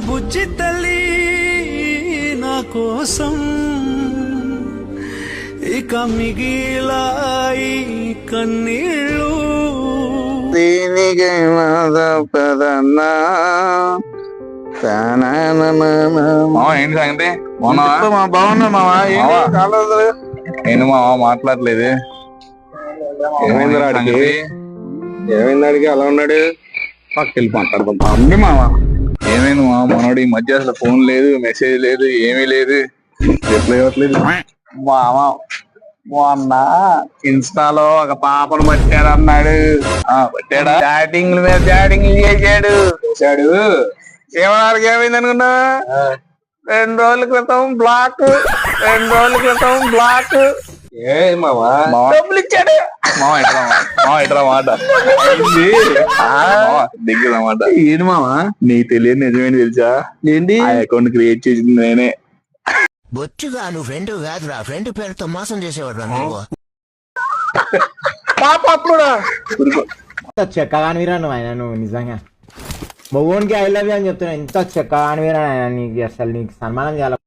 బుజ్జి తల్లి నా కోసం ఇక మిగిలాయి కన్నీళ్ళు దీనికైనా తప్పదన్నా ఏంటి సంగతి బాగున్నా మావా ఏంటి మావా మాట్లాడలేదు ఏమైంది రాడికి ఏమైంది అడిగి అలా ఉన్నాడు పక్కకెళ్ళి మాట్లాడుకుంటా ఉంది మావా ఏమైంది మావా మనోడు ఈ మధ్య అసలు ఫోన్ లేదు మెసేజ్ లేదు ఏమీ లేదు రిప్లై ఇవ్వట్లేదు మామ మొన్న ఇన్స్టాలో ఒక పాపను పట్టాడు అన్నాడు పట్టాడా చాటింగ్ల మీద చాటింగ్ చేశాడు ఏమన్నారు ఏమైంది అనుకున్నా 2 రోజుల క్రితం బ్లాక్ ఏ మావా డబ్బులు ఇచ్చాడు ఎట్రా మాట దగ్గరమాట ఏంటి మావా నీకు తెలియదు నిజమేంటి తెలుసా ఏంటి ఆ అకౌంట్ క్రియేట్ చేసింది నేనే బొచ్చుగా నువ్వు ఫ్రెండ్ కాదురా ఫ్రెండ్ పేరుతో మోసం చేసేవాడు నువ్వు పాపడా చెక్కగానివిరా నువ్వు ఆయన నువ్వు నిజంగా మొగోనికి ఐ లవ్ యూ అని చెప్తున్నా ఇంత చెక్కగానివిరా ఆయన నీకు అసలు నీకు సన్మానం చేయాలి